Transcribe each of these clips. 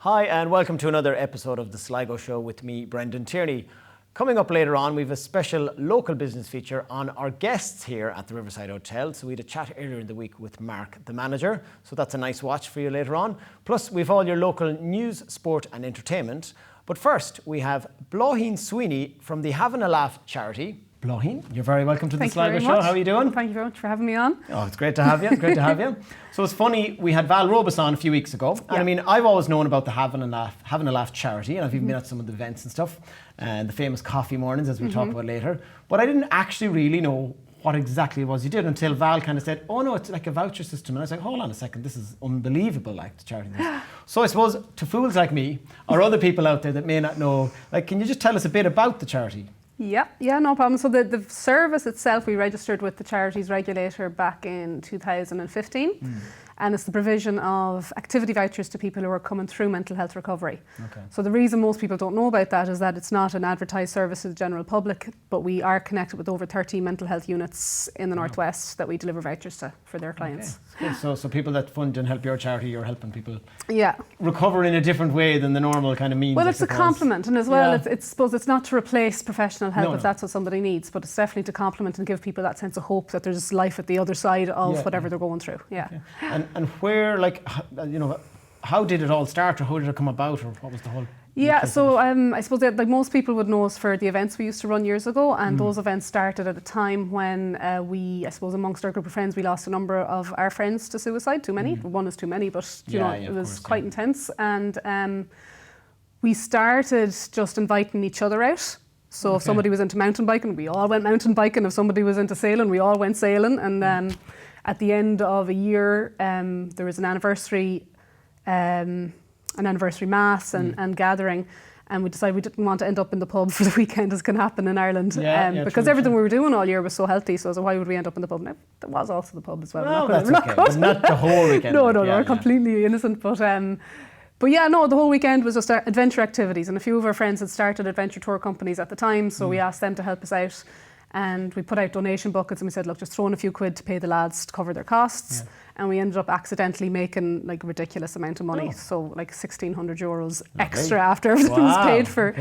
Hi and welcome to another episode of the Sligo Show with me, Brendan Tierney. Coming up later on, we have a special local business feature on our guests here at the Riverside Hotel. So we had a chat earlier in the week with Mark, the manager. So that's a nice watch for you later on. Plus, we've all your local news, sport and entertainment. But first, we have Bláithín Sweeney from the Having a Laugh charity. Bláithín, you're very welcome to the Sligo Show. How are you doing? Thank you very much for having me on. Oh, it's great to have you. Great to have you. So it's funny, we had Val Robus on a few weeks ago. And I mean, I've always known about the Having a Laugh charity, and I've even been at some of the events and stuff, and the famous coffee mornings, as we'll talk about later. But I didn't actually really know what exactly it was you did until Val kind of said, oh no, it's like a voucher system. And I was like, hold on a second, this is unbelievable, like the charity. So I suppose to fools like me, or other people out there that may not know, like, can you just tell us a bit about the charity? Yeah, no problem. So the service itself, we registered with the charities regulator back in 2015. And it's the provision of activity vouchers to people who are coming through mental health recovery. Okay. So the reason most people don't know about that is that it's not an advertised service to the general public, but we are connected with over 30 mental health units in the Northwest that we deliver vouchers to for their clients. Okay. So people that fund and help your charity, you're helping people recover in a different way than the normal kind of means. Well, it's a complement, and as well, it's suppose it's not to replace professional help if that's what somebody needs, but it's definitely to complement and give people that sense of hope that there's life at the other side of whatever they're going through. Yeah. Okay. And where, like, you know, how did it all start, or how did it come about, or what was the whole? Yeah, so I suppose that, like most people would know us for the events we used to run years ago, and those events started at a time when I suppose amongst our group of friends, we lost a number of our friends to suicide. Too many. One is too many, but you know, it was quite intense. And we started just inviting each other out. So if somebody was into mountain biking, we all went mountain biking. If somebody was into sailing, we all went sailing. And at the end of a year, there was an anniversary mass and gathering, and we decided we didn't want to end up in the pub for the weekend, as can happen in Ireland, because everything we were doing all year was so healthy. So why would we end up in the pub? Now, there was also the pub as well. No, that's okay. But not the whole weekend. No, we're completely innocent. But yeah, no, the whole weekend was just adventure activities, and a few of our friends had started adventure tour companies at the time, so we asked them to help us out. And we put out donation buckets and we said, look, just throw in a few quid to pay the lads to cover their costs. And we ended up accidentally making like a ridiculous amount of money. So like €1,600 extra after everything was paid for.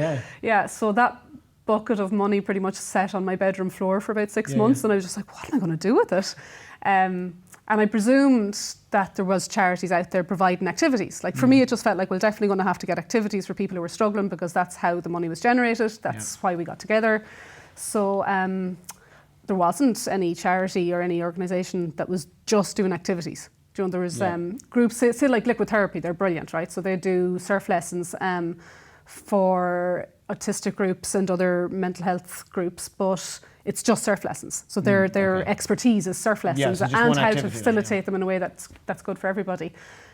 So that bucket of money pretty much sat on my bedroom floor for about 6 months. And I was just like, what am I going to do with it? And I presumed that there was charities out there providing activities. Like for me, it just felt like we're definitely going to have to get activities for people who are struggling, because that's how the money was generated. That's why we got together. So there wasn't any charity or any organisation that was just doing activities. You know, there was groups, say like Liquid Therapy, they're brilliant, right? So they do surf lessons for autistic groups and other mental health groups, but it's just surf lessons. So their expertise is surf lessons and how to facilitate them in a way that's good for everybody.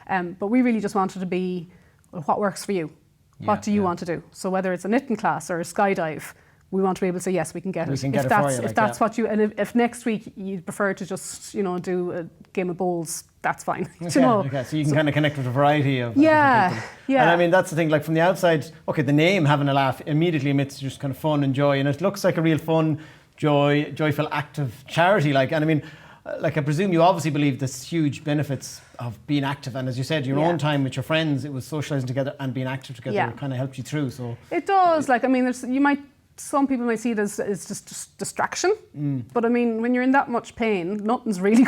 But we really just wanted to be, well, what works for you? What do you want to do? So whether it's a knitting class or a skydive, we want to be able to say, yes, we can get it. If that's what you, and if next week you prefer to just, do a game of bowls, that's fine. So you can kind of connect with a variety of people. And I mean, that's the thing, like from the outside, the name Having a Laugh immediately emits just kind of fun and joy, and it looks like a real fun, joyful, active charity. And I mean, I presume you obviously believe there's huge benefits of being active, and as you said, your own time with your friends, it was socialising together and being active together kind of helped you through. So it does. Some people might see it as just distraction, but I mean, when you're in that much pain, nothing's really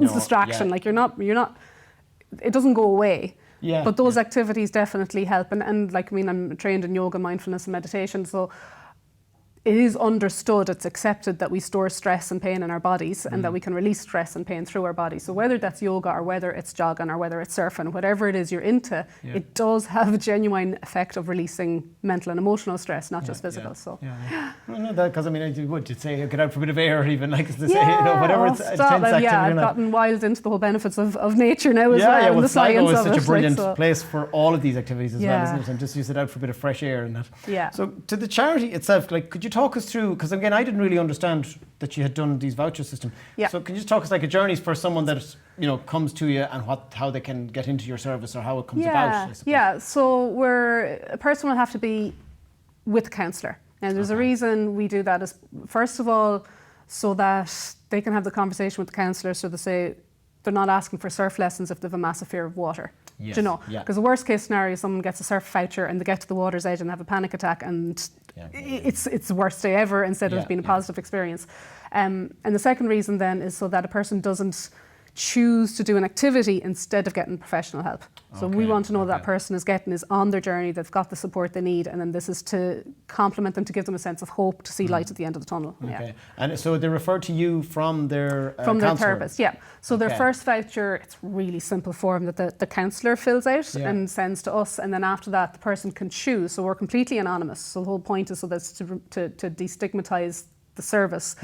distraction. Like you're not. It doesn't go away. But those activities definitely help, and like, I mean, I'm trained in yoga, mindfulness, and meditation, so it is understood, it's accepted that we store stress and pain in our bodies and that we can release stress and pain through our bodies. So whether that's yoga or whether it's jogging or whether it's surfing, whatever it is you're into, it does have a genuine effect of releasing mental and emotional stress, not just physical. Because I mean, you'd say get out for a bit of air, even like to say, whatever it's intense activity. I've gotten wild into the whole benefits of nature now as well. Well, Sligo is such a brilliant place for all of these activities as well, isn't it? And just use it out for a bit of fresh air and that. So to the charity itself, like, could you talk us through, because again, I didn't really understand that you had done these voucher system. So can you just talk us like a journey for someone that comes to you, and how they can get into your service, or how it comes about? So a person will have to be with a counsellor, and there's a reason we do that. Is first of all, so that they can have the conversation with the counsellor, so they say they're not asking for surf lessons if they have a massive fear of water. Yes. Do you know? Yeah. Because the worst case scenario is someone gets a surf voucher and they get to the water's edge and have a panic attack, and it's the worst day ever instead of it being a positive experience. And the second reason then is so that a person doesn't choose to do an activity instead of getting professional help. So we want to know that person is on their journey, they've got the support they need, and then this is to complement them, to give them a sense of hope, to see light at the end of the tunnel. Okay. And so they refer to you from their their therapist, So their first voucher, it's really simple form that the counsellor fills out and sends to us, and then after that the person can choose. So we're completely anonymous. So the whole point is so that's to destigmatise the service.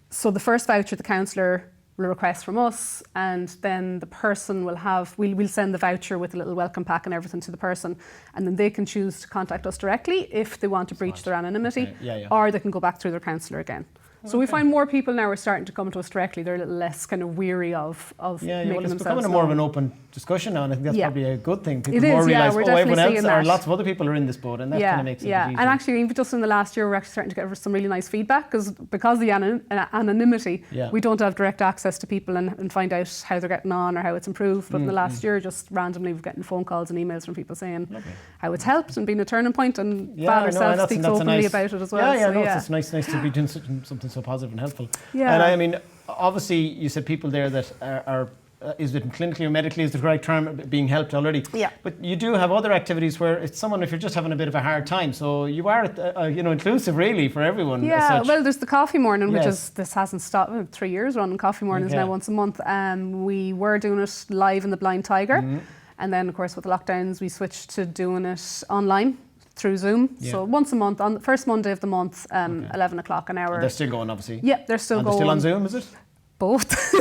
So the first voucher the counsellor will request from us, and then the person we'll send the voucher with a little welcome pack and everything to the person, and then they can choose to contact us directly if they want to breach their anonymity, or they can go back through their counsellor again. So we find more people now are starting to come to us directly. They're a little less kind of weary of making themselves it's becoming more of an open discussion now, and I think that's probably a good thing. People more realise, everyone else, or that. lots of other people are in this boat, and that kind of makes it easier. And actually, even just in the last year, we're actually starting to get some really nice feedback, because the anonymity, we don't have direct access to people and find out how they're getting on or how it's improved. But in the last year, just randomly, we're getting phone calls and emails from people saying how it's helped and been a turning point, and Val herself speaks openly about it as well. It's nice to be doing something so positive and helpful. Yeah. And I mean, obviously, you said people there that are is it clinically or medically is the correct term, being helped already. Yeah. But you do have other activities where it's someone, if you're just having a bit of a hard time, so you are inclusive really for everyone. Yeah, well, there's the coffee morning, which is, this hasn't stopped, 3 years running coffee mornings now once a month. We were doing it live in the Blind Tiger, and then of course with the lockdowns we switched to doing it online through Zoom. So once a month, on the first Monday of the month, 11 o'clock an hour. And they're still going, obviously. Yeah, they're still going. They're still on Zoom, is it? Both.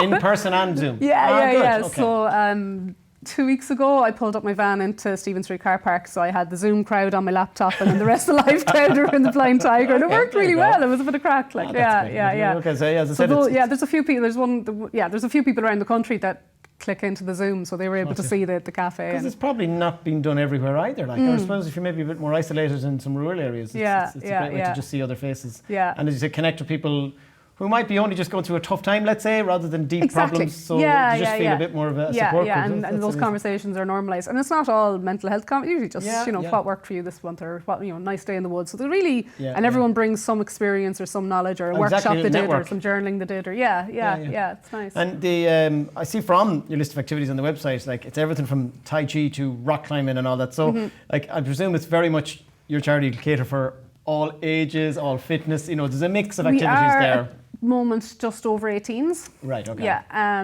In person and Zoom? Yeah. Okay. So 2 weeks ago I pulled up my van into Stephen Street car park, so I had the Zoom crowd on my laptop and then the rest of the live crowd were in the Blind Tiger, and it worked really well. It was a bit of crack, like. Okay, so as I said, there's a few people. There's a few people around the country that click into the Zoom, so they were able to see the cafe. Because it's probably not being done everywhere either. Like, I suppose if you're maybe a bit more isolated in some rural areas, it's a great way to just see other faces. Yeah. And as you say, connect with people who might be only just going through a tough time, let's say, rather than deep problems. So you just feel a bit more of a support group. And those conversations are normalised. And it's not all mental health, usually just, what worked for you this month, or what, nice day in the woods. So they're really, and everyone brings some experience or some knowledge or a workshop they did or some journaling they did, or it's nice. And the I see from your list of activities on the website, like it's everything from Tai Chi to rock climbing and all that. So like I presume it's very much your charity to cater for all ages, all fitness, there's a mix of activities there. Moment just over 18s. Right, okay. Yeah,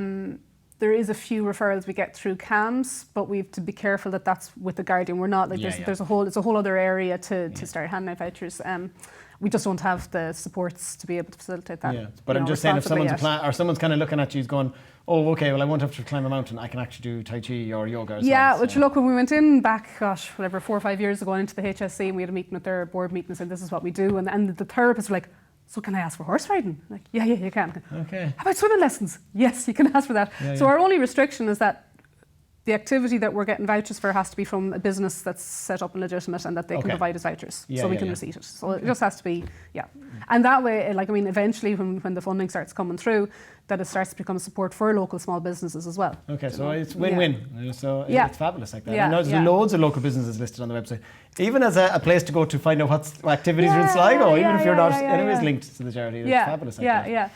there is a few referrals we get through CAMS, but we have to be careful that that's with the Guardian. We're not like it's a whole other area to start handing out vouchers. We just don't have the supports to be able to facilitate that. Yeah, but I'm just saying, if someone's kind of looking at you, going, oh, okay, well, I won't have to climb a mountain. I can actually do Tai Chi or yoga as well. Which look, when we went in back, 4 or 5 years ago into the HSC, and we had a meeting with their board meeting and said, this is what we do. And the therapists were like, so can I ask for horse riding? Like, yeah, you can. Okay. How about swimming lessons? Yes, you can ask for that. So our only restriction is that the activity that we're getting vouchers for has to be from a business that's set up and legitimate, and that they can provide us vouchers, so we can receipt it. So it just has to be, And that way, eventually when the funding starts coming through, that it starts to become support for local small businesses as well. Okay, so it's win-win. So it's fabulous like that. I know there's loads of local businesses listed on the website, even as a place to go to find out what activities are in Sligo, even if you're not anyways linked to the charity. It's fabulous like that.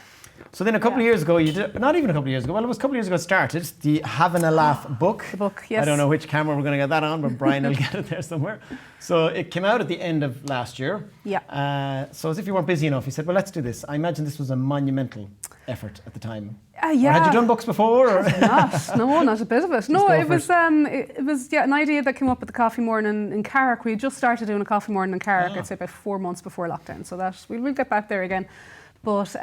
So then a couple of years ago, you did, not even a couple of years ago, well, it was a couple of years ago it started, the Having a Laugh book. The book, yes. I don't know which camera we're going to get that on, but Brian will get it there somewhere. So it came out at the end of last year. Yeah. So as if you weren't busy enough, you said, well, let's do this. I imagine this was a monumental effort at the time. Yeah. Or had you done books before? Or? Not a bit of it. No, it was an idea that came up at the coffee morning in Carrick. We had just started doing a coffee morning in Carrick, I'd say about 4 months before lockdown. So that we'll get back there again. But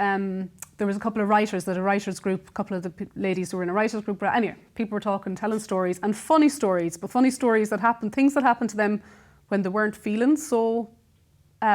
there was a couple of writers, a writers group, a couple of the ladies who were in a writers group. But anyway, people were talking, telling stories, and funny stories, but funny stories that happened, things that happened to them when they weren't feeling so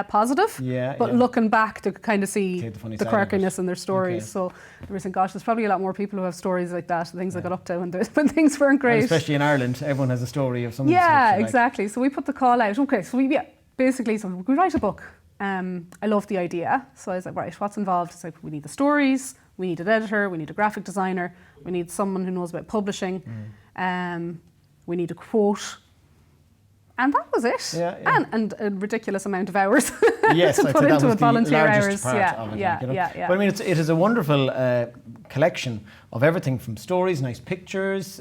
positive. But looking back to kind of see the quirkiness in their stories. Okay. So they were saying, gosh, there's probably a lot more people who have stories like that, things they got up to when things weren't great. And especially in Ireland, everyone has a story of something. Yeah, exactly. So we put the call out. Okay, so we write a book. I loved the idea, so I was like, right, what's involved? It's like, we need the stories, we need an editor, we need a graphic designer, we need someone who knows about publishing, We need a quote. And that was it. And a ridiculous amount of hours yes, to put into it, volunteer hours. Part of it, But I mean, it is a wonderful collection of everything from stories, nice pictures,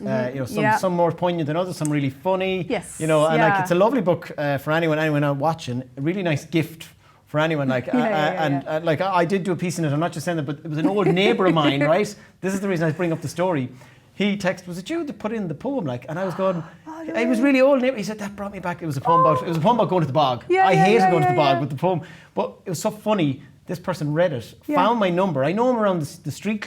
some more poignant than others, some really funny. Yes. And it's a lovely book for anyone out watching. A really nice gift for anyone. I did do a piece in it. I'm not just saying that, but it was an old neighbour of mine, right? This is the reason I bring up the story. He texted, was it you that put in the poem? And I was going, it was really old. He said, that brought me back. It was a poem about going to the bog. I hated going to the bog with the poem. But it was so funny. This person read it, found my number. I know him around the street,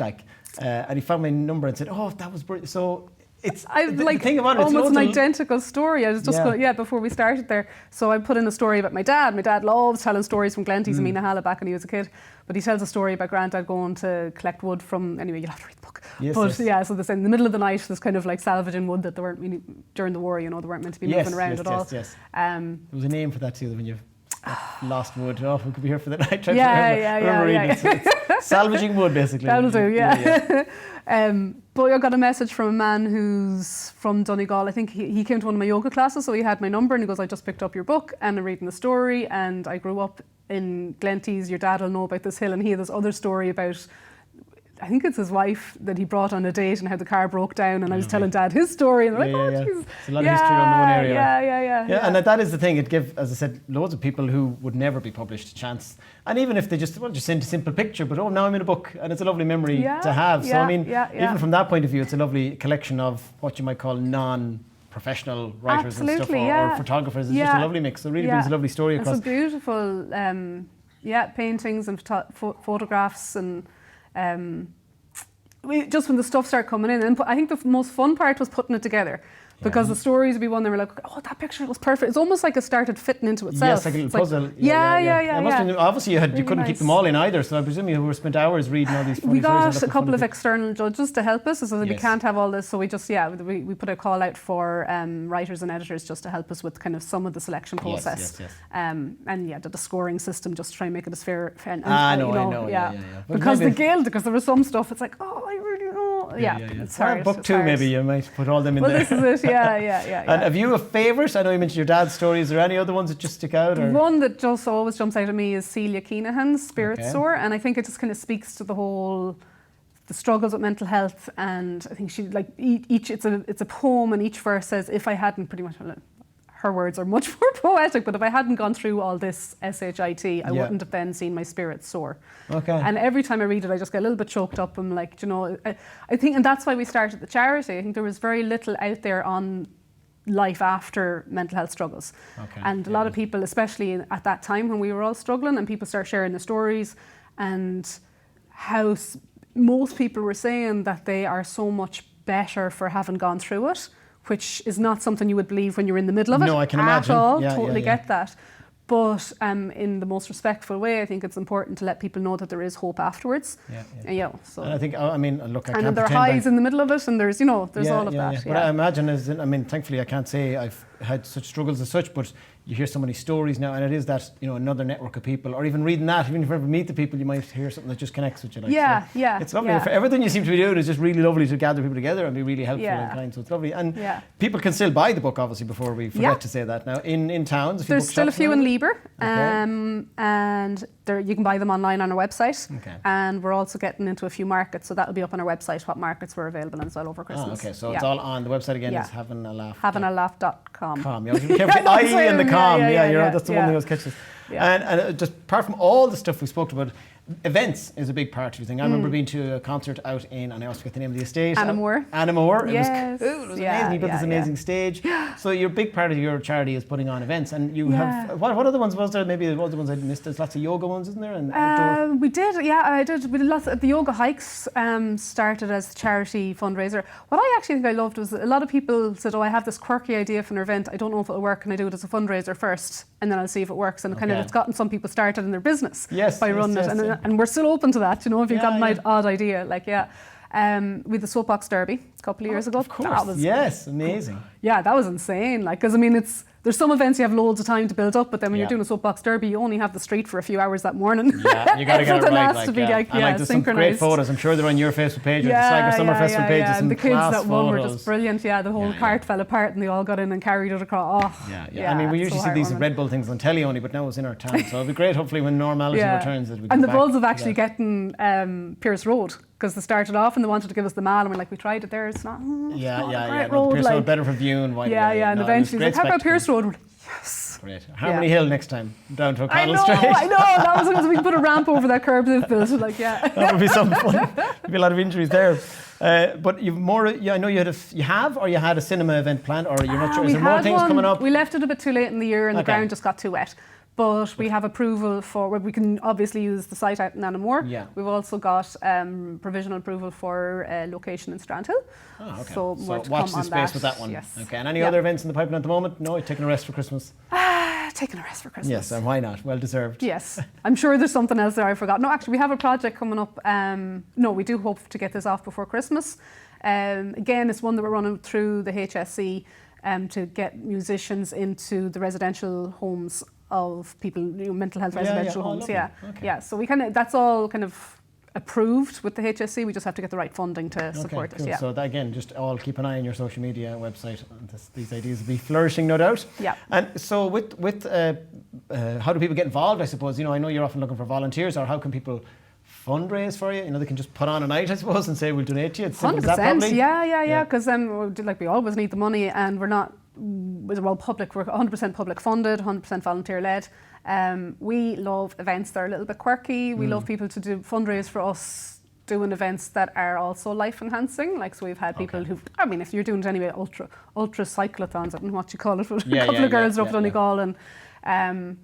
and he found my number and said, oh, that was brilliant. So it's the thing about it, almost an identical story. I was just going, before we started there. So I put in a story about my dad. My dad loves telling stories from Glenties and Minahala back when he was a kid. But he tells a story about Granddad going to collect wood from, anyway, you'll have to read the book. So this, in the middle of the night, there's kind of like salvaging wood that they weren't really, during the war, they weren't meant to be moving around at all. Yes. There was a name for that too, when you've lost wood. Oh, we could be here for the night. Remember reading it. It's salvaging wood, basically. That'll do, but I got a message from a man who's from Donegal. I think he came to one of my yoga classes, so he had my number and he goes, I just picked up your book and I'm reading the story, and I grew up in Glenties. Your dad will know about this hill, and he had this other story about, I think it's his wife that he brought on a date and how the car broke down, and I was telling Dad his story, and they're like, It's a lot of history on the one area. Yeah. And that is the thing. It gives, as I said, loads of people who would never be published a chance. And even if they just send a simple picture, but now I'm in a book, and it's a lovely memory to have. So I mean, even from that point of view, it's a lovely collection of what you might call non-professional writers and stuff, or photographers. It's just a lovely mix. It really brings a lovely story across. It's a beautiful, paintings and photographs and. Just when the stuff started coming in, and I think the most fun part was putting it together, because the stories would be one they were like, oh, that picture was perfect. It's almost like it started fitting into itself. Yes, like a little puzzle. Yeah. Obviously, you couldn't keep them all in either, so I presume you spent hours reading all these funny We got stories. a couple of external judges to help us, so that we can't have all this, so we just, we put a call out for writers and editors just to help us with kind of some of the selection process. And the scoring system, just to try and make it as fair. I know. Because the guild, because there was some stuff, it's like, oh, I really know. It's hard. Book two, maybe you might put all them in there. Well, this is it, yeah. And have you a favourite? I know you mentioned your dad's story. Is there any other ones that just stick out? Or? One that just always jumps out at me is Celia Keenahan's Spirit Sore, and I think it just kind of speaks to the struggles with mental health. And I think she it's a poem, and each verse says, if I hadn't, pretty much, her words are much more poetic, but if I hadn't gone through all this SHIT, I wouldn't have then seen my spirit soar. Okay. And every time I read it, I just get a little bit choked up. I'm like, I think, and that's why we started the charity. I think there was very little out there on life after mental health struggles. Okay. And a lot of people, especially at that time when we were all struggling, and people start sharing the stories, and how most people were saying that they are so much better for having gone through it, which is not something you would believe when you're in the middle of it. No, I can imagine. At all. Totally get that. But in the most respectful way, I think it's important to let people know that there is hope afterwards. So. And I think, I can't and there are highs in the middle of it, and there's, all of that. But I imagine, thankfully I can't say I've had such struggles as such, but you hear so many stories now, and it is that, another network of people, or even reading that, even if you ever meet the people, you might hear something that just connects with you. It's lovely. Everything you seem to be doing is just really lovely to gather people together and be really helpful and kind, so it's lovely. And people can still buy the book, obviously, before we forget to say that now. In towns, there's still a few in Lieber, and you can buy them online on our website. And we're also getting into a few markets, so that'll be up on our website, what markets were available as well over Christmas. So it's all on the website again, is havinalaugh. havinalaugh.com. You careful, the I and the com. That's the one thing I was catching. And just apart from all the stuff we spoke about, events is a big part of the thing. I remember being to a concert out in, and I also forget the name of the estate. Anamore. It was cool. It was amazing. You built this amazing stage. So your big part of your charity is putting on events, and you have what other ones was there? Maybe there was the ones I missed. There's lots of yoga ones, isn't there? And we did. I did. We did lots of the yoga hikes. Started as a charity fundraiser. What I actually think I loved was a lot of people said, "Oh, I have this quirky idea for an event. I don't know if it'll work. Can I do it as a fundraiser first, and then I'll see if it works?" And kind of it's gotten some people started in their business by running it, and we're still open to that. If you've got an odd idea, we had the Soapbox Derby a couple of years ago. Of course. That was Yes, amazing. Yeah, that was insane. Like, because I mean, there's some events you have loads of time to build up, but then when you're doing a soapbox derby, you only have the street for a few hours that morning. Yeah, you got to get it right. Has to be there's some great photos. I'm sure they're on your Facebook page or the Sligo Summer Festival page. Yeah. And the kids that won were photos. just brilliant. Yeah, the whole cart fell apart and they all got in and carried it across. Oh, yeah. I mean, we usually see these Red Bull things on telly only, but now it's in our town. So it'll be great, hopefully, when normality returns. That we and the buzz of actually getting Pierce Road, because they started off and they wanted to give us the mall, and we're like, we tried it there, it's not. Great road. Pierce Road better for viewing. And eventually, like, how about Pierce Road? We're like, yes. Great. Harmony Hill next time, down to O'Connell Street. I know. That was we could put a ramp over that curb they've built. Like, that would be some fun. There'd be a lot of injuries there. But you've more. I know you had a cinema event planned, or you're not sure. Is there more things coming up? We left it a bit too late in the year, and the ground just got too wet. But we have approval for, we can obviously use the site out in Annamore. Yeah. We've also got provisional approval for location in Strandhill. Oh, okay. So watch the space with that one. Yes. Okay. And any other events in the pipeline at the moment? No, you're taking a rest for Christmas? Taking a rest for Christmas. Yes, and why not? Well deserved. Yes. I'm sure there's something else there I forgot. No, actually, we have a project coming up. No, we do hope to get this off before Christmas. Again, it's one that we're running through the HSE to get musicians into the residential homes of people, mental health residential homes. So we that's all kind of approved with the HSC. We just have to get the right funding to support this. So that, again, just all keep an eye on your social media website. These ideas will be flourishing, no doubt. Yeah. And so with how do people get involved? I suppose I know you're often looking for volunteers, or how can people fundraise for you? They can just put on a night, I suppose, and say we'll donate to you. It's simple as that, probably. Yeah. Because we always need the money, and we're not. We're public. We're 100% public funded, 100% volunteer led. We love events that are a little bit quirky. We love people to do fundraise for us, doing events that are also life enhancing. Like, so we've had people who, if you're doing it anyway, ultra cyclothons, I don't know what you call it, but a couple of girls up Donegal, and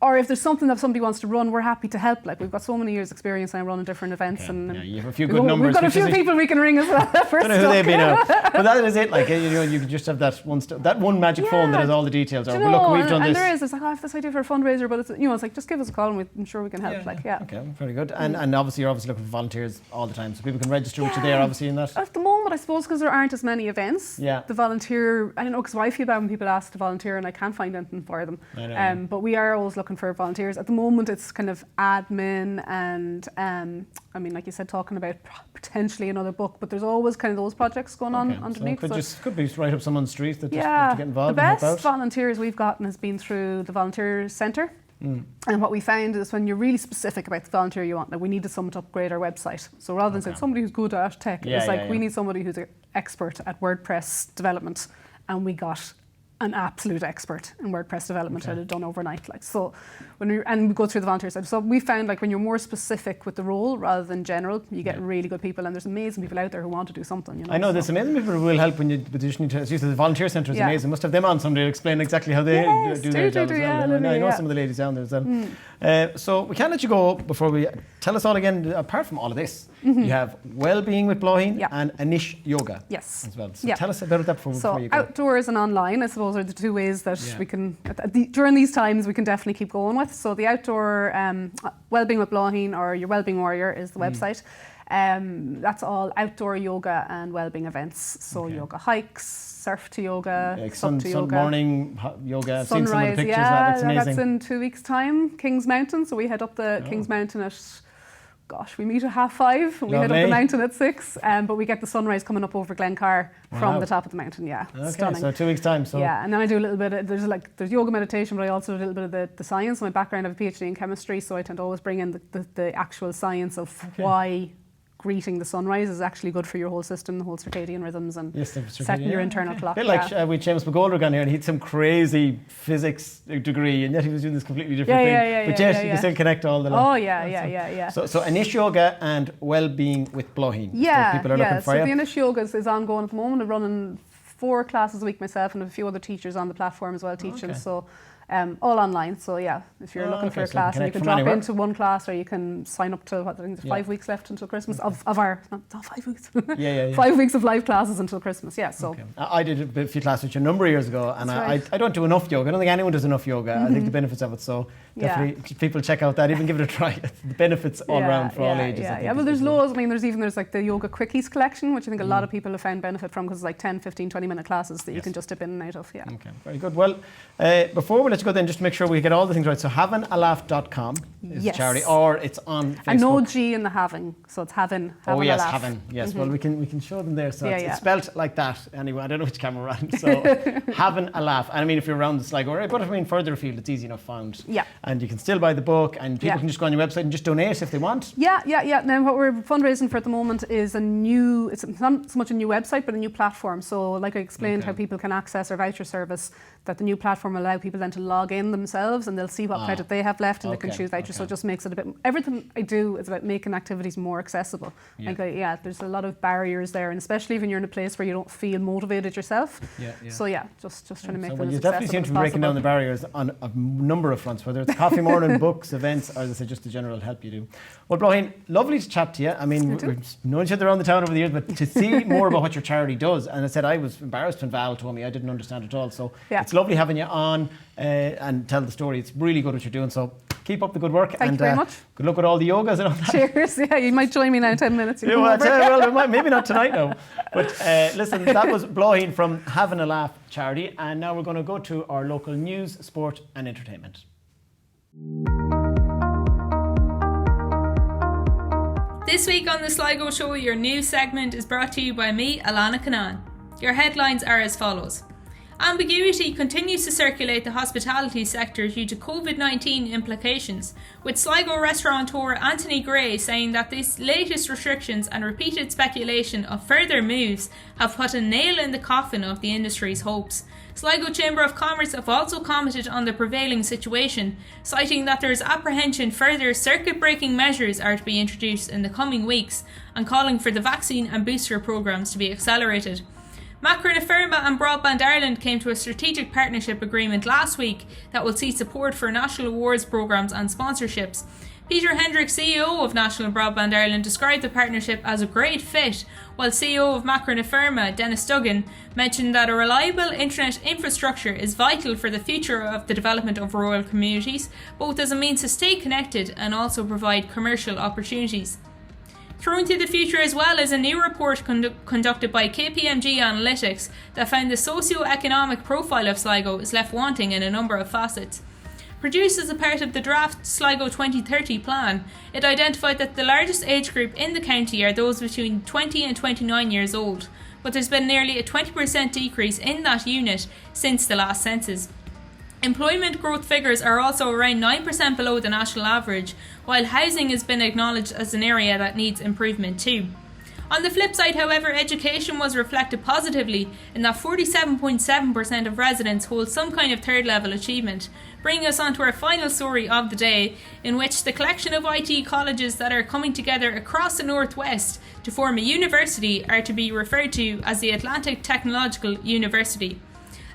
or if there's something that somebody wants to run, we're happy to help. Like, we've got so many years' experience now running different events, and you have a few good numbers. We've got a few people we can ring as well. I don't know who they've been out, but that is it. Like, you can just have that one magic phone that has all the details. Or look, we've done this. And there is. It's like, I have this idea for a fundraiser, but it's like, just give us a call, and I'm sure we can help. Okay, very good. And obviously, you're looking for volunteers all the time, so people can register with you there. Obviously, in that. At the moment, I suppose, because there aren't as many events. Yeah. The volunteer. I don't know, because I feel bad when people ask to volunteer, and I can't find anything for them. I know. But we are always looking for volunteers. At the moment, it's kind of admin and, like you said, talking about potentially another book, but there's always kind of those projects going on underneath. So could be right up someone's street that just to get involved. The and help out. best volunteers we've gotten has been through the volunteer centre. And what we found is when you're really specific about the volunteer you want, we needed someone to upgrade our website. So rather than saying somebody who's good at tech, it's like we need somebody who's an expert at WordPress development, and we got an absolute expert in WordPress development that had done overnight. Like, so when we go through the volunteer side. So we found, like, when you're more specific with the role rather than general, you get really good people, and there's amazing people out there who want to do something. I know there's amazing people who will help when you just need to. As you said, the volunteer centre is amazing. Must have them on someday to explain exactly how they do their job as well. I know some of the ladies down there as well. So we can't let you go before we tell us all again. Apart from all of this, you have Wellbeing with Bláithín and Anish Yoga. Yes. As well. So tell us about that before you go. Outdoors and online, I suppose, are the two ways that we can, during these times, we can definitely keep going with. So the outdoor Wellbeing with Bláithín, or your Wellbeing Warrior, is the website. That's all outdoor yoga and wellbeing events. So yoga hikes, surf to yoga, sun to yoga. Morning yoga. I've Sunrise, seen some of the pictures. That's amazing. That's in 2 weeks' time. Kings Mountain. So we head up the Kings Mountain at, we meet at 5:30. We head up the mountain at 6. But we get the sunrise coming up over Glencar from the top of the mountain. Yeah, stunning. So 2 weeks' time. So and then I do a little bit of, there's yoga meditation, but I also do a little bit of the science. My background, I have a PhD in chemistry, so I tend to always bring in the actual science of why greeting the sunrise is actually good for your whole system, the whole circadian rhythms, and setting your internal clock. A bit like with Seamus McGoldrick on here, and he had some crazy physics degree, and yet he was doing this completely different thing. But yet you can still connect all the lines. So Anish Yoga and Wellbeing with Bláithín. Yeah, people are looking for so the Anish Yoga is ongoing at the moment. I'm running 4 classes a week myself, and a few other teachers on the platform as well teaching. So all online. So yeah, if you're looking for a so class, and you can connect from drop anywhere. into one class, or you can sign up to, what, I think there's 5 weeks left until Christmas of our, not 5 weeks, Yeah. 5 weeks of live classes until Christmas, yeah. So I did a few classes a number of years ago, and I don't do enough yoga. I don't think anyone does enough yoga. I think the benefits of it, so definitely people check out that, even give it a try. The benefits all around for all ages. Yeah, well, there's loads. I mean, there's like the Yoga Quickies collection, which I think a lot of people have found benefit from, because it's like 10, 15, 20-minute classes that you can just dip in and out of. Yeah. Okay, very good. Well, before we let you go then, just to make sure we get all the things right. So havinalaugh.com is the charity, or it's on Facebook. And no G in the having, so it's having. Oh yes, laugh. having. Yes, well, we can show them there. So it's spelt like that. Anyway, I don't know which camera we're on. So having a laugh. And I mean, if you're around the Sligo area, but if I mean further afield, it's easy enough found. Yeah. And you can still buy the book, and people can just go on your website and just donate if they want. Yeah. Now, what we're fundraising for at the moment is it's not so much a new website, but a new platform. So, like I explained, how people can access our voucher service, that the new platform will allow people then to log in themselves, and they'll see what credit they have left, and they can choose vouchers. So it just makes it a bit. Everything I do is about making activities more accessible. There's a lot of barriers there, and especially when you're in a place where you don't feel motivated yourself. So just trying to make them as accessible. You definitely seem to be breaking down the barriers on a number of fronts, whether it's coffee morning, books, events, or as I say, just the general help you do. Well, Braheen, lovely to chat to you. I mean, we've known each other around the town over the years, but to see more about what your charity does, and I said I was embarrassed when Val told me, I didn't understand at all. So it's lovely having you on and tell the story. It's really good what you're doing. So keep up the good work. Thank you very much. Good luck with all the yogas and all that. Cheers. Yeah, you might join me now in 10 minutes. Maybe not tonight now. But listen, that was Braheen from Having a Laugh charity. And now we're going to go to our local news, sport and entertainment. This week on the Sligo Show, your news segment is brought to you by me, Alana Canan. Your headlines are as follows. Ambiguity continues to circulate the hospitality sector due to COVID-19 implications, with Sligo restaurateur Anthony Gray saying that these latest restrictions and repeated speculation of further moves have put a nail in the coffin of the industry's hopes. Sligo Chamber of Commerce have also commented on the prevailing situation, citing that there is apprehension further circuit-breaking measures are to be introduced in the coming weeks, and calling for the vaccine and booster programmes to be accelerated. Macron and Broadband Ireland came to a strategic partnership agreement last week that will see support for national awards programmes and sponsorships. Peter Hendrick, CEO of National Broadband Ireland, described the partnership as a great fit, while CEO of Macron Dennis Duggan, mentioned that a reliable internet infrastructure is vital for the future of the development of rural communities, both as a means to stay connected and also provide commercial opportunities. Thrown to the future as well is a new report conducted by KPMG Analytics that found the socio-economic profile of Sligo is left wanting in a number of facets. Produced as a part of the draft Sligo 2030 plan, it identified that the largest age group in the county are those between 20 and 29 years old, but there's been nearly a 20% decrease in that unit since the last census. Employment growth figures are also around 9% below the national average, while housing has been acknowledged as an area that needs improvement too. On the flip side, however, education was reflected positively in that 47.7% of residents hold some kind of third level achievement, bringing us on to our final story of the day, in which the collection of IT colleges that are coming together across the northwest to form a university are to be referred to as the Atlantic Technological University.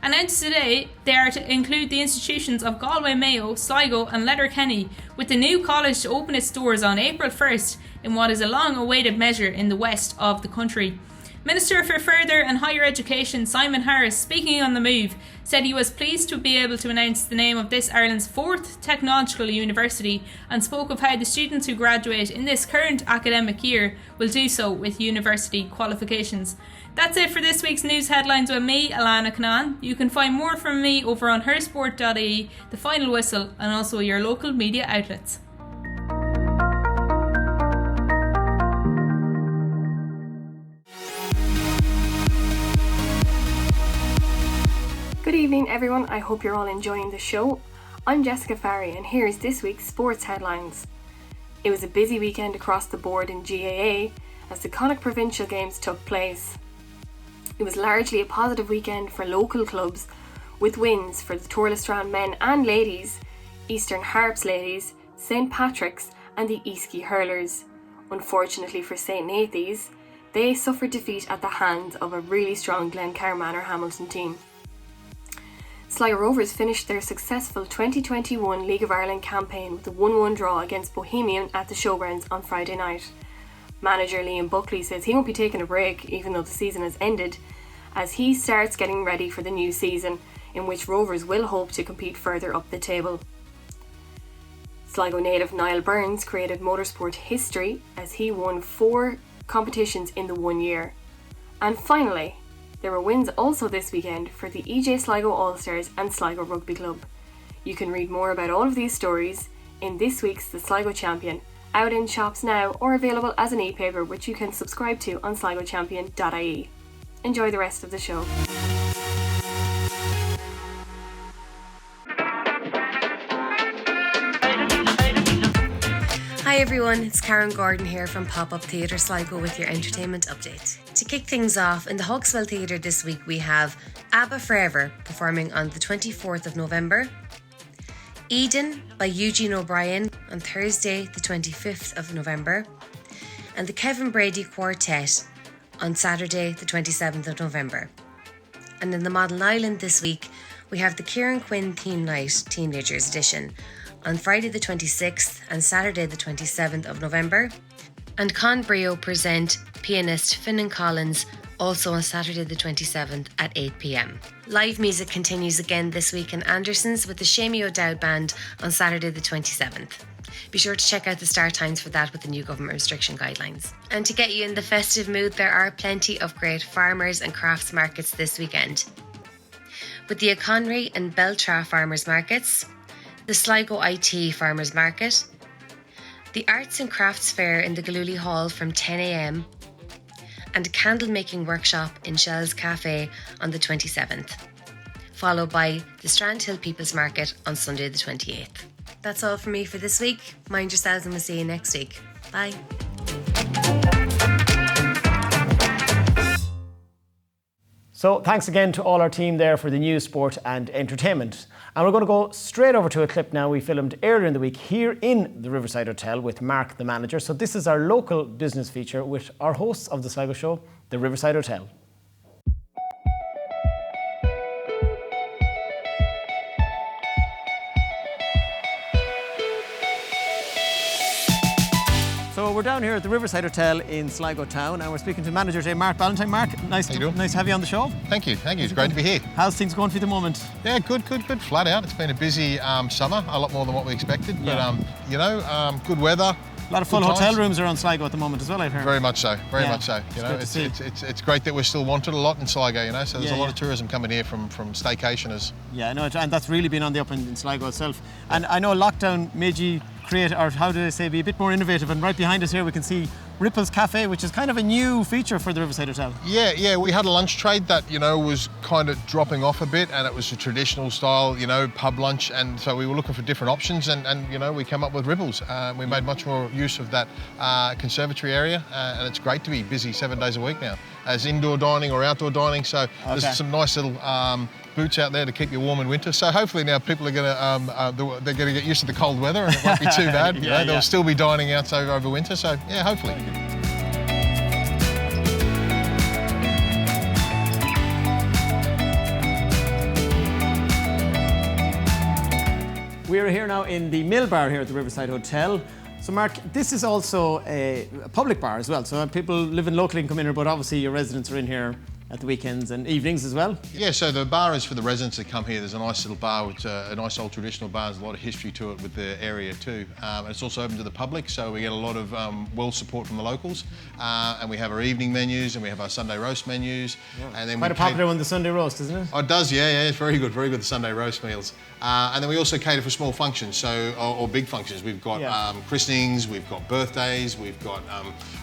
Announced today, they are to include the institutions of Galway Mayo, Sligo and Letterkenny, with the new college to open its doors on April 1st in what is a long-awaited measure in the west of the country. Minister for Further and Higher Education Simon Harris, speaking on the move, said he was pleased to be able to announce the name of this Ireland's fourth technological university, and spoke of how the students who graduate in this current academic year will do so with university qualifications. That's it for this week's news headlines with me, Alana Canan. You can find more from me over on hersport.ie, The Final Whistle, and also your local media outlets. Good evening everyone, I hope you're all enjoying the show. I'm Jessica Farry and here's this week's sports headlines. It was a busy weekend across the board in GAA as the Connacht Provincial Games took place. It was largely a positive weekend for local clubs, with wins for the Tour Strand men and ladies, Eastern Harps ladies, St Patrick's and the Easkey hurlers. Unfortunately for St Nathan's, they suffered defeat at the hands of a really strong Glencarr Manor Hamilton team. Sligo Rovers finished their successful 2021 League of Ireland campaign with a 1-1 draw against Bohemian at the Showgrounds on Friday night. Manager Liam Buckley says he won't be taking a break even though the season has ended, as he starts getting ready for the new season, in which Rovers will hope to compete further up the table. Sligo native Niall Burns created motorsport history as he won 4 competitions in the 1 year. And finally, there were wins also this weekend for the EJ Sligo All-Stars and Sligo Rugby Club. You can read more about all of these stories in this week's The Sligo Champion, out in shops now or available as an e-paper which you can subscribe to on sligochampion.ie. Enjoy the rest of the show. Hi everyone, it's Karen Gordon here from Pop-Up Theatre Sligo with your entertainment update. To kick things off, in the Hawkswell Theatre this week we have ABBA Forever performing on the 24th of November, Eden by Eugene O'Brien on Thursday the 25th of November, and the Kevin Brady Quartet on Saturday the 27th of November. And in the Model Island this week we have the Kieran Quinn Theme Night Teenagers Edition on Friday the 26th and Saturday the 27th of November, and Con Brio present pianist Finnan Collins also on Saturday the 27th at 8 p.m. Live music continues again this week in Anderson's with the Shamie O'Dowd Band on Saturday the 27th. Be sure to check out the start times for that with the new government restriction guidelines. And to get you in the festive mood, there are plenty of great farmers and crafts markets this weekend. With the O'Connery and Beltra Farmers Markets, the Sligo IT Farmers Market, the Arts and Crafts Fair in the Galooly Hall from 10 a.m, and a candle making workshop in Shell's Cafe on the 27th, followed by the Strand Hill People's Market on Sunday the 28th. That's all from me for this week. Mind yourselves and we'll see you next week. Bye. So thanks again to all our team there for the news, sport and entertainment. And we're going to go straight over to a clip now we filmed earlier in the week here in the Riverside Hotel with Mark, the manager. So this is our local business feature with our hosts of the Sligo show, the Riverside Hotel. So we're down here at the Riverside Hotel in Sligo town and we're speaking to manager today, Mark Ballantine. Mark, nice to have you on the show. Thank you. It's great to be here. How's things going for you at the moment? Yeah, good. Flat out. It's been a busy summer, a lot more than what we expected. Yeah. But good weather. A lot of full hotel rooms around Sligo at the moment as well, I've heard. Very much so. It's It's great that we're still wanted a lot in Sligo. So there's a lot of tourism coming here from staycationers. Yeah, no, and that's really been on the up in Sligo itself. And I know lockdown made you create, or how do I say, be a bit more innovative. And right behind us here we can see Ripple's Cafe, which is kind of a new feature for the Riverside Hotel. Yeah, we had a lunch trade that, was kind of dropping off a bit, and it was a traditional style, pub lunch, and so we were looking for different options, and we came up with Ripples. We made much more use of that conservatory area, and it's great to be busy 7 days a week now, as indoor dining or outdoor dining, so there's some nice little boots out there to keep you warm in winter. So hopefully now people are going to they're going to get used to the cold weather and it won't be too bad. They'll still be dining out over winter. So yeah, hopefully. We're here now in the Mill Bar here at the Riverside Hotel. So Mark, this is also a public bar as well. So people living locally can come in here, but obviously your residents are in here at the weekends and evenings as well? Yeah, so the bar is for the residents that come here. There's a nice little bar, which a nice old traditional bar. There's a lot of history to it with the area too. And it's also open to the public, so we get a lot of well support from the locals. And we have our evening menus and we have our Sunday roast menus. Yeah. And then quite a popular one, the Sunday roast, isn't it? Oh, it does, yeah, it's very good, the Sunday roast meals. And then we also cater for small functions, or big functions. We've got christenings, we've got birthdays, we've got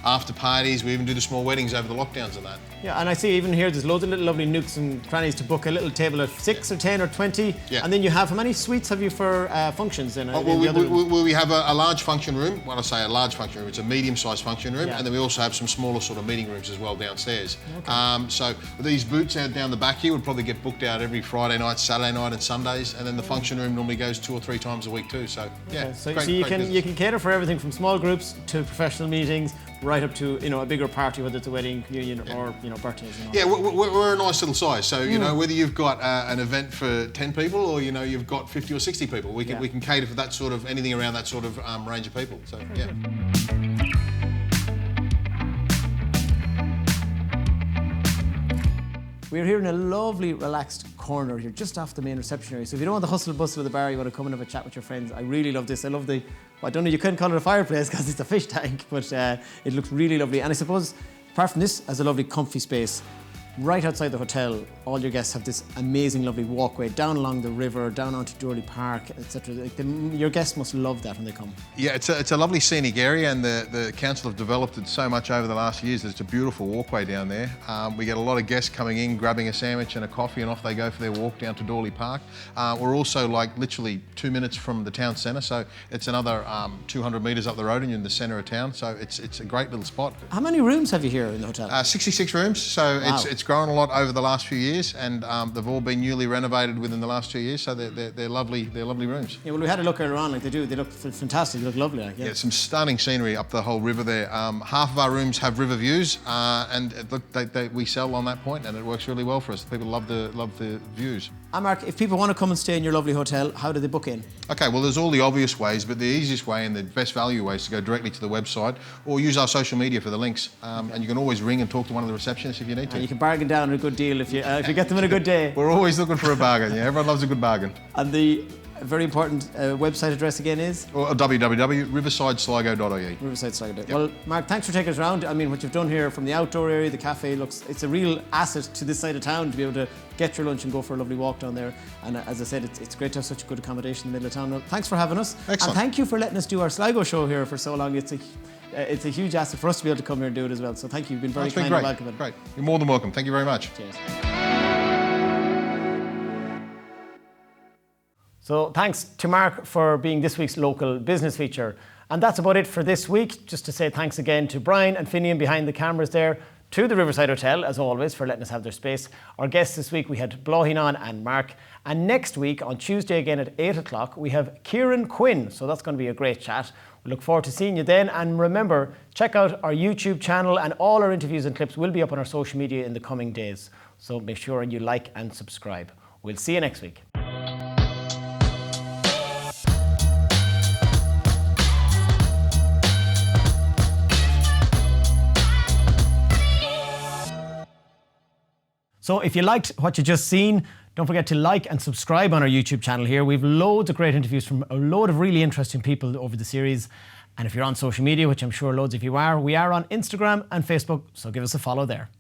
after parties. We even do the small weddings over the lockdowns and that. Yeah, and I see even here there's loads of little lovely nooks and crannies to book a little table at 6 or 10 or 20. Yeah. And then you have, how many suites have you for functions in? We have a large function room. When I say a large function room, it's a medium-sized function room, and then we also have some smaller sort of meeting rooms as well downstairs. Okay. So these booths out down the back here would probably get booked out every Friday night, Saturday night and Sundays, and then the function room normally goes 2 or 3 times a week too. So yeah, so you can cater for everything from small groups to professional meetings, right up to, a bigger party, whether it's a wedding, communion, or, birthdays. Yeah, we're a nice little size. So, whether you've got an event for 10 people or, you've got 50 or 60 people, we can cater for that sort of, anything around that sort of range of people. So, yeah. We're here in a lovely, relaxed corner here, just off the main reception area. So if you don't want the hustle bustle of the bar, you want to come and have a chat with your friends. I really love this. I love I don't know, you couldn't call it a fireplace because it's a fish tank, but it looks really lovely. And I suppose, apart from this, as a lovely, comfy space, right outside the hotel, all your guests have this amazing, lovely walkway down along the river, down onto Dorley Park, etc. Your guests must love that when they come. Yeah, it's a lovely scenic area, and the council have developed it so much over the last years that it's a beautiful walkway down there. We get a lot of guests coming in, grabbing a sandwich and a coffee, and off they go for their walk down to Dorley Park. We're also literally 2 minutes from the town centre, so it's another 200 metres up the road and you're in the centre of town, so it's a great little spot. How many rooms have you here in the hotel? 66 rooms, so wow. It's grown a lot over the last few years, and they've all been newly renovated within the last 2 years, so they're lovely rooms. Yeah, well, we had a look earlier on, they look fantastic, they look lovely. Yeah, some stunning scenery up the whole river there. Half of our rooms have river views, and we sell on that point, and it works really well for us. People love the views. And Mark, if people want to come and stay in your lovely hotel, how do they book in? Okay, well, there's all the obvious ways, but the easiest way and the best value way is to go directly to the website or use our social media for the links. And you can always ring and talk to one of the receptionists if you need to. And you can bargain down a good deal if you get them in a good day. We're always looking for a bargain, yeah. Everyone loves a good bargain. And the very important website address again is? www.riversidesligo.ie. Riverside Sligo. Yep. Well, Mark, thanks for taking us around. I mean, what you've done here from the outdoor area, the cafe, it's a real asset to this side of town to be able to get your lunch and go for a lovely walk down there. And as I said, it's great to have such good accommodation in the middle of town. Well, thanks for having us. Excellent. And thank you for letting us do our Sligo show here for so long. It's a huge asset for us to be able to come here and do it as well. So thank you. You've been very kind and welcoming. Great. You're more than welcome. Thank you very much. Cheers. So thanks to Mark for being this week's local business feature. And that's about it for this week. Just to say thanks again to Brian and Finian behind the cameras there, to the Riverside Hotel, as always, for letting us have their space. Our guests this week, we had Bláthnaín and Mark. And next week, on Tuesday again at 8 o'clock, we have Kieran Quinn. So that's going to be a great chat. We look forward to seeing you then. And remember, check out our YouTube channel, and all our interviews and clips will be up on our social media in the coming days. So make sure you like and subscribe. We'll see you next week. So if you liked what you just seen, don't forget to like and subscribe on our YouTube channel here. We've loads of great interviews from a load of really interesting people over the series. And if you're on social media, which I'm sure loads of you are, we are on Instagram and Facebook, so give us a follow there.